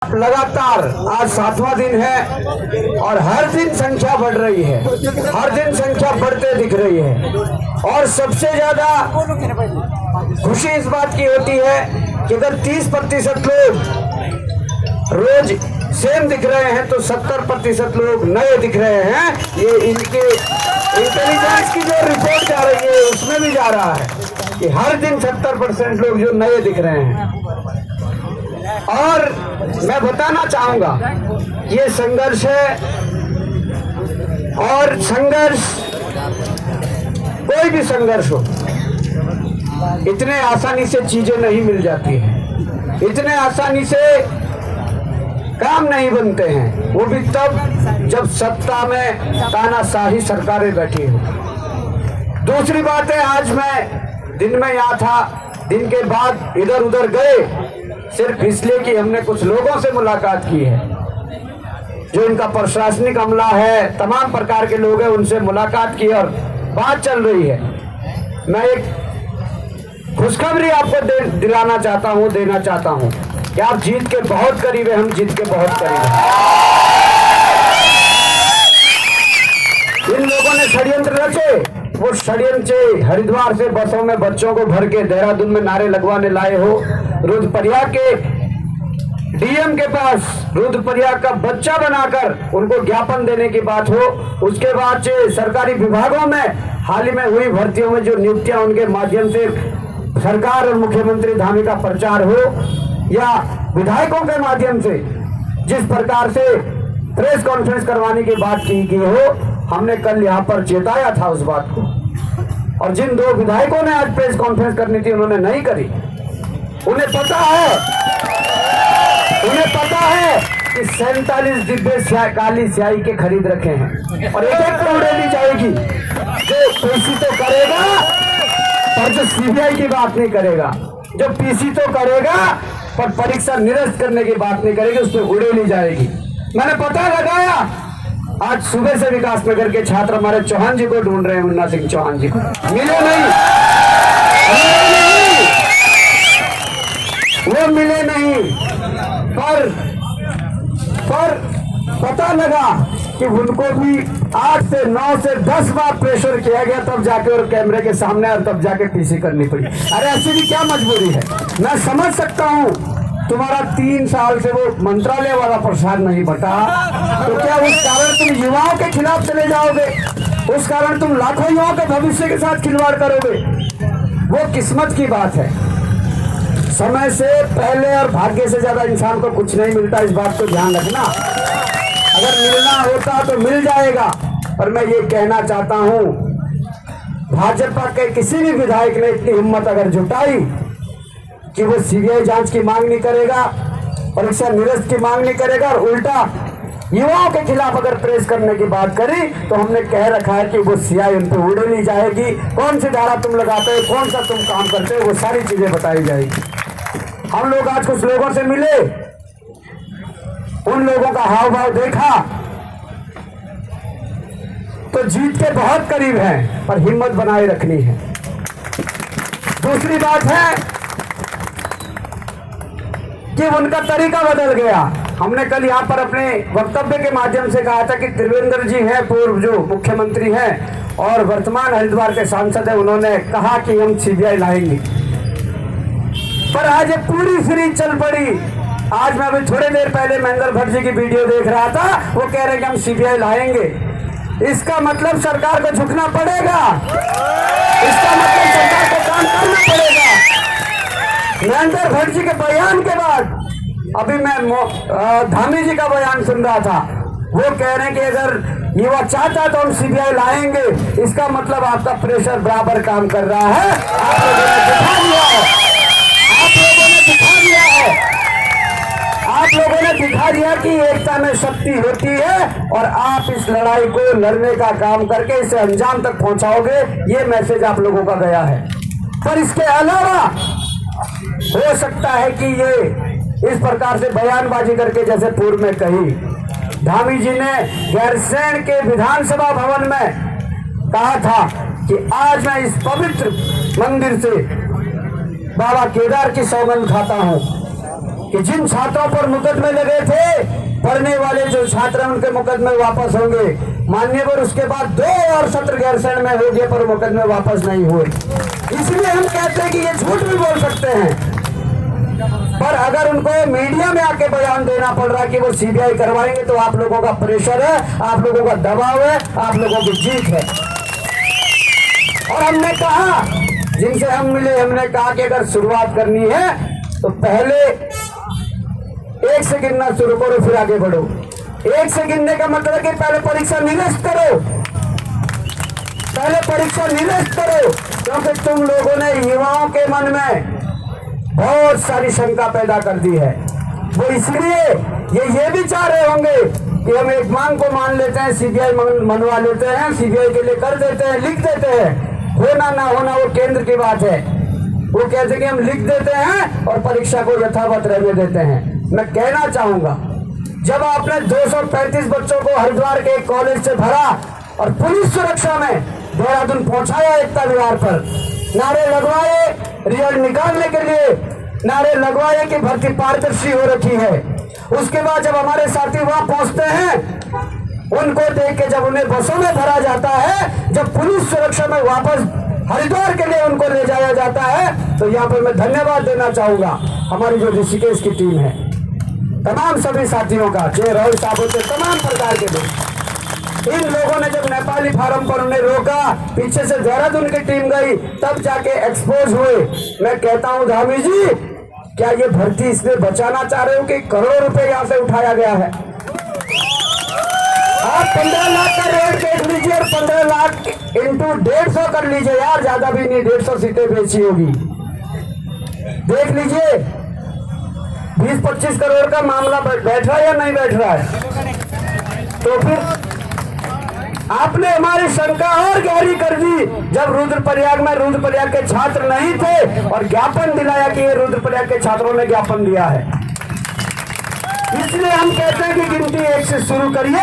लगातार आज 7वां दिन है और हर दिन संख्या बढ़ रही है, हर दिन संख्या बढ़ते दिख रही है। और सबसे ज्यादा खुशी इस बात की होती है कि अगर 30% लोग रोज सेम दिख रहे हैं तो 70% लोग नए दिख रहे हैं। ये इनके इंटेलिजेंस की जो रिपोर्ट जा रही है उसमें भी जा रहा है कि हर दिन 70% लोग जो नए दिख रहे हैं। और मैं बताना चाहूंगा ये संघर्ष है और संघर्ष कोई भी संघर्ष हो, इतने आसानी से चीजें नहीं मिल जाती हैं, इतने आसानी से काम नहीं बनते हैं, वो भी तब जब सत्ता में तानाशाही सरकारें बैठी हो। दूसरी बात है, आज मैं दिन में यहाँ था, दिन के बाद इधर उधर गए सिर्फ इसलिए कि हमने कुछ लोगों से मुलाकात की है, जो इनका प्रशासनिक अमला है, तमाम प्रकार के लोग हैं, उनसे मुलाकात की और बात चल रही है। मैं एक खुशखबरी आपको देना चाहता हूं कि आप जीत के बहुत करीब है, हम जीत के बहुत करीब हैं। इन लोगों ने षड्यंत्र रचे, वो षड्यंत्र हरिद्वार से बसों में बच्चों को भर के देहरादून में नारे लगवाने लाए हो। रुद्रप्रयाग के डीएम के पास रुद्रप्रयाग का बच्चा बनाकर उनको ज्ञापन देने की बात हो। उसके बाद से सरकारी विभागों में हाल ही में हुई भर्तियों में जो नियुक्तियां, उनके माध्यम से सरकार और मुख्यमंत्री धामी का प्रचार हो, या विधायकों के माध्यम से जिस प्रकार से प्रेस कॉन्फ्रेंस करवाने की बात की गई हो, हमने कल यहाँ पर चेताया था उस बात को। और जिन दो विधायकों ने आज प्रेस कॉन्फ्रेंस करनी थी उन्होंने नहीं करी। उन्हें पता है कि 47 डिब्बे काली स्याही के खरीद रखे हैं और एक एक उड़ेली जाएगी। जो पीसी तो करेगा पर जो सीबीआई की बात नहीं करेगा, जो पीसी तो करेगा पर परीक्षा निरस्त करने की बात नहीं करेगी, उस पर उड़ेली जाएगी। मैंने पता लगाया, आज सुबह से विकास नगर के छात्र हमारे चौहान जी को ढूंढ रहे हैं, मुन्ना सिंह चौहान जी को मिले नहीं, पर पता लगा कि उनको भी 8 से 9 से 10 बार प्रेशर किया गया, तब जाके और कैमरे के सामने और तब जाके पीसी करनी पड़ी। अरे ऐसी भी क्या मजबूरी है? मैं समझ सकता हूँ तुम्हारा 3 साल से वो मंत्रालय वाला प्रसाद नहीं बटा, तो क्या उस कारण तुम युवाओं के खिलाफ चले जाओगे? उस कारण तुम लाखों युवाओं के भविष्य के साथ खिलवाड़ करोगे? वो किस्मत की बात है। समय से पहले और भाग्य से ज्यादा इंसान को कुछ नहीं मिलता, इस बात को ध्यान रखना। अगर मिलना होता तो मिल जाएगा। पर मैं ये कहना चाहता हूं, भाजपा के किसी भी विधायक ने इतनी हिम्मत अगर जुटाई कि वो सीबीआई जांच की मांग नहीं करेगा, परीक्षा निरस्त की मांग नहीं करेगा और उल्टा युवाओं के खिलाफ अगर प्रेस करने की बात करी, तो हमने कह रखा है कि वो सीआई उन पर उड़ेली जाएगी। कौन सी धारा तुम लगाते हो, कौन सा तुम काम करते हो, वो सारी चीजें बताई जाएगी। हम लोग आज कुछ लोगों से मिले, उन लोगों का हाव भाव देखा तो जीत के बहुत करीब हैं, पर हिम्मत बनाए रखनी है। दूसरी बात है कि उनका तरीका बदल गया। हमने कल यहाँ पर अपने वक्तव्य के माध्यम से कहा था कि त्रिवेंद्र जी हैं, पूर्व जो मुख्यमंत्री हैं और वर्तमान हरिद्वार के सांसद हैं, उन्होंने कहा कि हम सीबीआई लाएंगे, पर आज ये पूरी फ्री चल पड़ी। आज मैं अभी थोड़ी देर पहले महेंद्र भट्ट जी की वीडियो देख रहा था, वो कह रहे कि हम सीबीआई लाएंगे। इसका मतलब सरकार को झुकना पड़ेगा, इसका मतलब सरकार को काम करना पड़ेगा। महेंद्र भट्ट जी के बयान के बाद अभी मैं धामी जी का बयान सुन रहा था, वो कह रहे हैं कि अगर युवा चाहता तो हम सीबीआई लाएंगे। इसका मतलब आपका प्रेशर बराबर काम कर रहा है। आप लोगों ने दिखा दिया कि एकता में शक्ति होती है और आप इस लड़ाई को लड़ने का काम करके इसे अंजाम तक पहुंचाओगे। ये मैसेज आप लोगों का गया है। पर इसके अलावा हो सकता है कि ये इस प्रकार से बयानबाजी करके, जैसे पूर्व में कही, धामी जी ने गैरसैंण के विधानसभा भवन में कहा था कि आज मैं इस पवित्र मंदिर से बाबा केदार की सौगंध खाता हूं। कि जिन छात्रों पर मुकदमे लगे थे, पढ़ने वाले जो छात्र हैं उनके मुकदमे वापस होंगे। माननीय पर उसके बाद 2 और सत्र गैरसैंण में हो गए पर मुकदमे वापस नहीं हुए। इसलिए हम कहते हैं कि ये झूठ भी बोल सकते हैं, पर अगर उनको मीडिया में आके बयान देना पड़ रहा है कि वो सीबीआई करवाएंगे तो आप लोगों का प्रेशर है, आप लोगों का दबाव है, आप लोगों की जीत है। और हमने कहा, जिनसे हम मिले, हमने कहा कि अगर शुरुआत करनी है तो पहले 1 से गिनना शुरू करो, फिर आगे बढ़ो। 1 से गिनने का मतलब है कि पहले परीक्षा निरस्त करो, पहले परीक्षा निरस्त करो, क्योंकि तुम लोगों ने युवाओं के मन में बहुत सारी शंका पैदा कर दी है। वो इसलिए ये भी चाह रहे होंगे कि हम एक मांग को मान लेते हैं, सीबीआई मनवा लेते हैं, सीबीआई के लिए कर देते हैं, लिख देते हैं, होना ना होना वो केंद्र की बात है। वो कहते हैं कि हम लिख देते हैं और परीक्षा को यथावत रहने देते हैं। मैं कहना चाहूंगा, जब आपने 235 बच्चों को हरिद्वार के एक कॉलेज से भरा और पुलिस सुरक्षा में देहरादून पहुंचाया एकता विहार पर, नारे लगवाए रिजल्ट निकालने के लिए, नारे लगवाए कि भर्ती पारदर्शी हो रखी है। उसके बाद जब हमारे साथी वहां पहुंचते हैं, उनको देख के जब उन्हें बसों में भरा जाता है, जब पुलिस सुरक्षा में वापस हरिद्वार के लिए उनको ले जाया जाता है, तो यहाँ पर मैं धन्यवाद देना चाहूंगा हमारी जो ऋषिकेश की टीम है, तमाम सभी साथियों का, चाहे राहुल साहब होते, तमाम प्रकार के लोग। इन लोगों ने जब नेपाली फार्म पर उन्हें रोका, पीछे से देहरादून की टीम गई, तब जाके एक्सपोज हुए। मैं कहता हूं धामी जी, क्या ये भर्ती इसमें बचाना चाह रहे हो कि करोड़ों रुपए यहाँ से उठाया गया है? आप 15 लाख का रेट देख लीजिए और 15 लाख इंटू 150 कर लीजिए यार, ज्यादा भी नहीं, 150 सीटें बेची होगी। देख लीजिए 20-25 करोड़ का मामला बैठ रहा है या नहीं बैठ रहा है? तो फिर आपने हमारी शंका और गहरी कर दी। जब रुद्रप्रयाग में रुद्रप्रयाग के छात्र नहीं थे और ज्ञापन दिलाया कि ये रुद्रप्रयाग के छात्रों ने ज्ञापन दिया है, इसलिए हम कहते हैं कि गिनती 1 से शुरू करिए।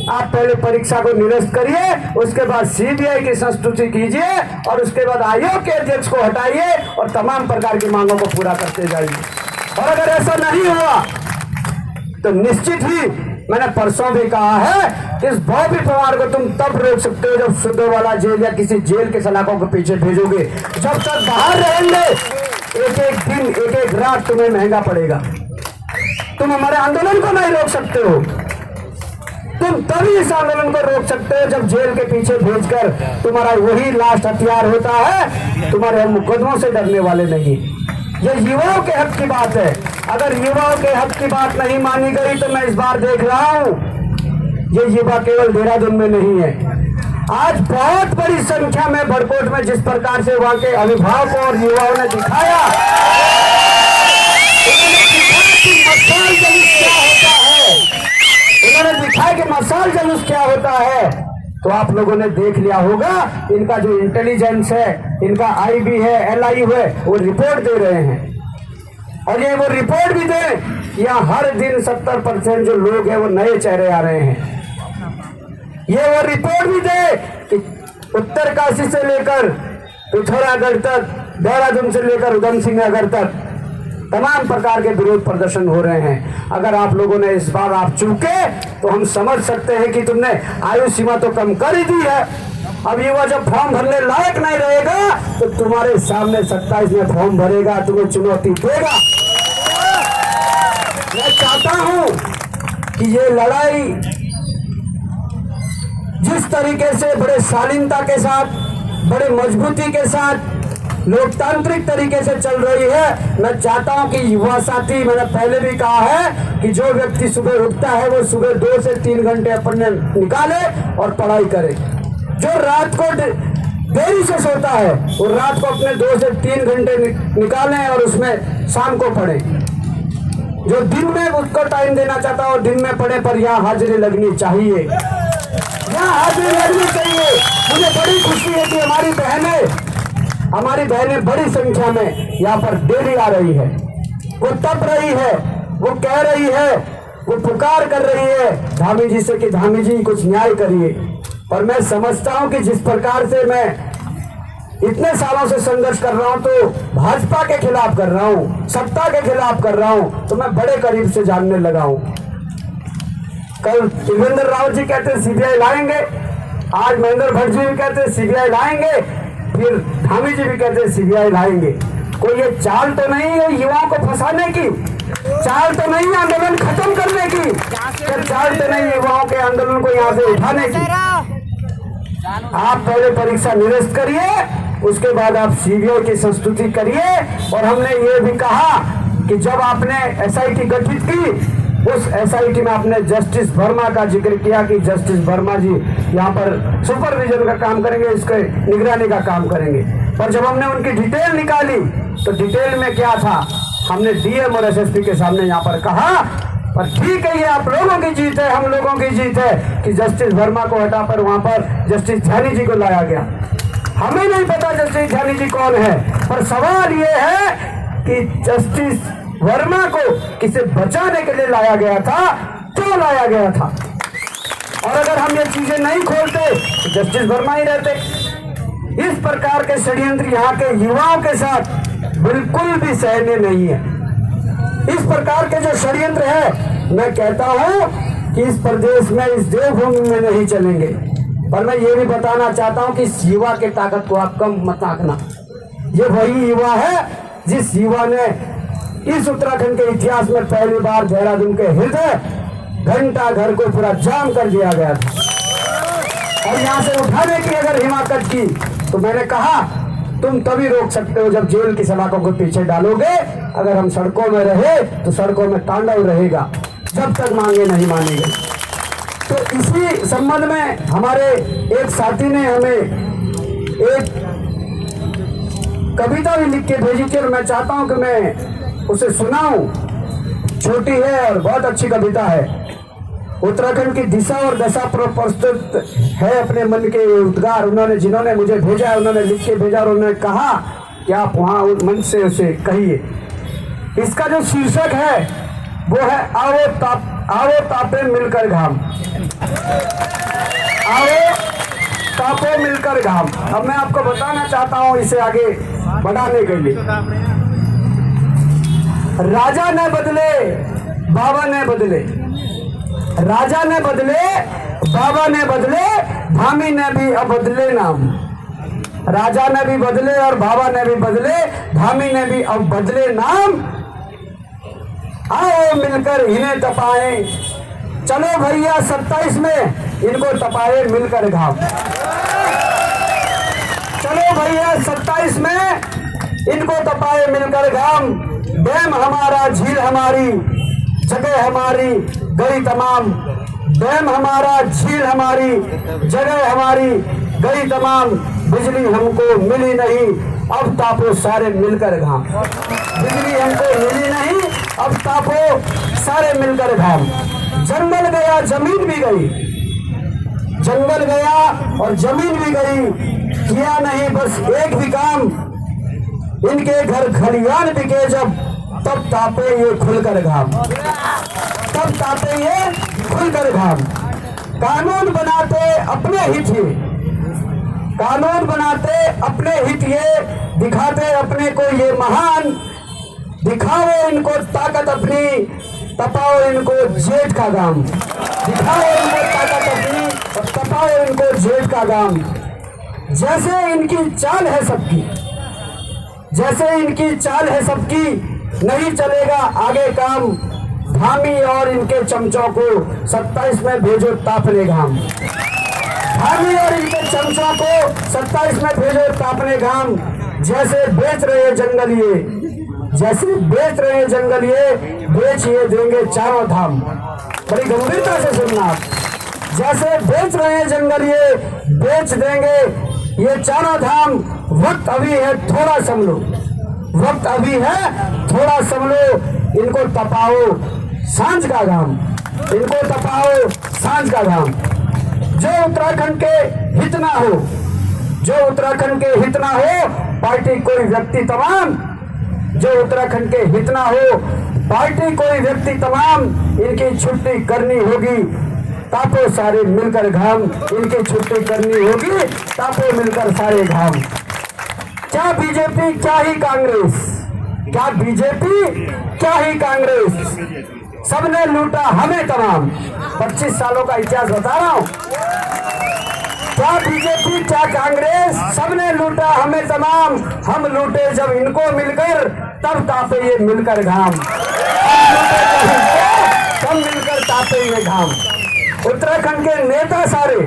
आप पहले परीक्षा को निरस्त करिए, उसके बाद सीबीआई की संस्तुति कीजिए और उसके बाद आयोग के अध्यक्ष को हटाइए और तमाम प्रकार की मांगों को पूरा करते जाइए। और अगर ऐसा नहीं हुआ तो निश्चित ही, मैंने परसों भी कहा है कि इस बॉबी पवार को तुम तब रोक सकते हो जब सुद्धोवाला जेल या किसी जेल के सलाखों के पीछे भेजोगे। जब तक बाहर रहेंगे, एक एक दिन, एक एक रात तुम्हें महंगा पड़ेगा। तुम हमारे आंदोलन को नहीं रोक सकते हो। तुम तभी इस आंदोलन को रोक सकते हो जब जेल के पीछे भेजकर तुम्हारा वही लास्ट हथियार होता है। तुम्हारे हम मुकदमों से डरने वाले नहीं। ये युवाओं के हक की बात है। अगर युवाओं के हक की बात नहीं मानी गई तो मैं इस बार देख रहा हूं, ये युवा केवल देहरादून में नहीं है, आज बहुत बड़ी संख्या में बड़कोट में जिस प्रकार से वहां के अभिभावकों और युवाओं ने दिखाया, मसाल जुलूस क्या होता है, उन्होंने दिखाया कि मसाल जुलूस क्या होता है। तो आप लोगों ने देख लिया होगा, इनका जो इंटेलिजेंस है, इनका आईबी है, एलआई है, वो रिपोर्ट दे रहे हैं। और ये वो रिपोर्ट भी दे, यहाँ हर दिन 70% जो लोग हैं वो नए चेहरे आ रहे हैं। ये वो रिपोर्ट भी दे कि उत्तरकाशी से लेकर पिथौरागढ़ तक, देहरादून से लेकर उधम सिंह नगर तक तमाम प्रकार के विरोध प्रदर्शन हो रहे हैं। अगर आप लोगों ने इस बार आप चूके तो हम समझ सकते हैं कि तुमने आयु सीमा तो कम कर ही दी है। अब युवा जब फॉर्म भरने लायक नहीं रहेगा तो तुम्हारे सामने 27 में फॉर्म भरेगा, तुम्हें चुनौती देगा। मैं चाहता हूं कि ये लड़ाई जिस तरीके से बड़े शालीनता के साथ, बड़े मजबूती के साथ, लोकतांत्रिक तरीके से चल रही है, मैं चाहता हूं कि युवा साथी, मैंने पहले भी कहा है कि जो व्यक्ति सुबह उठता है वो सुबह 2 से 3 घंटे अपने निकाले और पढ़ाई करे। जो रात को देरी से सोता है वो रात को अपने 2 से 3 घंटे निकालें और उसमें शाम को पढ़े। जो दिन में उसको टाइम देना चाहता है और दिन में पढ़े, पर यहाँ हाजिरी लगनी चाहिए, यहाँ हाजिरी लगनी चाहिए। मुझे बड़ी खुशी है कि हमारी बहनें बड़ी संख्या में यहाँ पर डेली आ रही है। वो तप रही है, वो कह रही है, वो पुकार कर रही है धामी जी से कि धामी जी कुछ न्याय करिए। और मैं समझता हूं कि जिस प्रकार से मैं इतने सालों से संघर्ष कर रहा हूं, तो भाजपा के खिलाफ कर रहा हूं, सत्ता के खिलाफ कर रहा हूं, तो मैं बड़े करीब से जानने लगा हूं। कल त्रिवेंद्र रावत जी कहते हैं सीबीआई लाएंगे, आज महेंद्र भट्ट जी भी कहते हैं सीबीआई लाएंगे, फिर धामी जी भी कहते हैं सीबीआई लाएंगे। कोई ये चाल तो नहीं है युवाओं को फंसाने की? चाल तो नहीं आंदोलन खत्म करने की? चाल तो नहीं युवाओं के आंदोलन को यहाँ से उठाने की? आप पहले परीक्षा निरस्त करिए, उसके बाद आप सीबीआई की संस्तुति करिए। और हमने ये भी कहा कि जब आपने एसआईटी गठित की, उस एसआईटी में आपने जस्टिस वर्मा का जिक्र किया कि जस्टिस वर्मा जी यहाँ पर सुपरविजन का काम करेंगे, इसके निगरानी का काम करेंगे। पर जब हमने उनकी डिटेल निकाली तो डिटेल में क्या था, हमने डीएम और एसएसपी के सामने यहाँ पर कहा, पर ठीक है ये आप लोगों की जीत है, हम लोगों की जीत है कि जस्टिस वर्मा को हटाकर वहां पर जस्टिस ध्यानी जी को लाया गया। हमें नहीं पता जस्टिस ध्यानी जी कौन है, पर सवाल ये है कि जस्टिस वर्मा को किसे बचाने के लिए लाया गया था, क्यों लाया गया था? और अगर हम ये चीजें नहीं खोलते तो जस्टिस वर्मा ही रहते। इस प्रकार के षड्यंत्र यहाँ के युवाओं के साथ बिल्कुल भी सहनीय नहीं है। इस प्रकार के जो षड्यंत्र है, मैं कहता हूँ कि इस प्रदेश में, इस देवभूमि में नहीं चलेंगे। पर मैं ये भी बताना चाहता हूँ कि इस युवा की ताकत को आप कम मत आंकना। ये वही युवा है जिस युवा ने इस उत्तराखंड के इतिहास में पहली बार देहरादून के हृदय घंटा घर को पूरा जाम कर दिया गया था। और यहाँ से उठाने की अगर हिमाकत की तो मैंने कहा तुम तभी रोक सकते हो जब जेल की सलाखों को पीछे डालोगे। अगर हम सड़कों में रहे तो सड़कों में तांडव रहेगा जब तक मांगे नहीं मानी गई। तो इसी संबंध में हमारे एक साथी ने हमें एक कविता भी लिख के भेजी थी और मैं चाहता हूं कि मैं उसे सुनाऊं। छोटी है और बहुत अच्छी कविता है। उत्तराखंड की दिशा और दशा पर प्रस्तुत है अपने मन के उद्गार। उन्होंने, जिन्होंने मुझे भेजा है, उन्होंने लिख के भेजा और उन्होंने कहा कि आप वहाँ मन से उसे कहिए। इसका जो शीर्षक है वो है आओ तापे मिलकर घाम, आओ तापे मिलकर घाम। अब मैं आपको बताना चाहता हूँ इसे आगे बढ़ाने के लिए। राजा ने बदले, बाबा ने बदले, राजा ने बदले, बाबा ने बदले, धामी ने भी अब बदले नाम। राजा ने भी बदले और बाबा ने भी बदले, धामी ने भी अब बदले नाम। आओ मिलकर इन्हें तपाए, चलो भैया 27 में इनको तपाए मिलकर घाम। चलो भैया 27 में इनको तपाए मिलकर घाम। डैम हमारा, झील हमारी, जगह हमारी गई तमाम। डैम हमारा, झील हमारी, जगह हमारी गई तमाम। बिजली हमको मिली नहीं, अब तापो सारे मिलकर घाम। बिजली हमको मिली नहीं, अब तापो सारे मिलकर घाम। जंगल गया, जमीन भी गई, जंगल गया और जमीन भी गई। किया नहीं बस एक भी काम, इनके घर खलियान बिके जब, तब तापे ये खुलकर घाम। तब तापे ये खुलकर घाम। कानून बनाते अपने हित ये, कानून बनाते अपने हित ये, दिखाते अपने को ये महान। दिखाओ इनको ताकत अपनी, तपाओ इनको जेठ का गाम। दिखाओ इनको ताकत अपनी और तपाओ इनको जेठ का गाम। जैसे इनकी चाल है सबकी, जैसे इनकी चाल है सबकी, नहीं चलेगा आगे काम। धामी और इनके चमचों को 27 में भेजो तापने घाम। धामी और इनके चमचों को 27 में भेजो तापने घाम। जैसे बेच रहे जंगल ये, जैसे बेच रहे जंगल ये, बेच ये देंगे चारों धाम। बड़ी गंभीरता से सुनना आप। जैसे बेच रहे जंगल ये, बेच देंगे ये चारों धाम। वक्त अभी है थोड़ा संभलो, वक्त अभी है थोड़ा संभलो। इनको तपाओ सांझ का घाम, इनको तपाओ सांझ का घाम। जो उत्तराखंड के हित ना हो, जो उत्तराखंड के हित ना हो, पार्टी कोई व्यक्ति तमाम, जो उत्तराखंड के हित ना हो, पार्टी कोई व्यक्ति तमाम, इनकी छुट्टी करनी होगी। तापो सारे मिलकर घाम, इनकी छुट्टी करनी होगी। तापो मिलकर सारे घाम। क्या बीजेपी क्या ही कांग्रेस, क्या बीजेपी क्या ही कांग्रेस, सबने लूटा हमें तमाम। 25 सालों का इतिहास बता रहा हूं। क्या बीजेपी क्या कांग्रेस, सबने लूटा हमें तमाम। हम लूटे जब इनको मिलकर, तब तापे ये मिलकर घाम। सब मिलकर तापे ये घाम। उत्तराखंड के नेता सारे,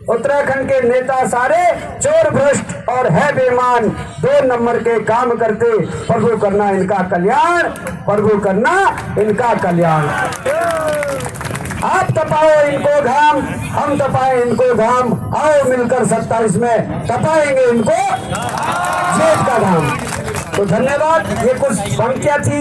उत्तराखंड के नेता सारे चोर भ्रष्ट और है बेईमान। 2 नंबर के काम करते, प्रभु करना इनका कल्याण, प्रभु करना इनका कल्याण। आप तपाओ इनको घाम, हम तपाए इनको घाम। आओ मिलकर 27 में तपाएंगे इनको जेठ का घाम। तो धन्यवाद। ये कुछ पंक्तियां थी।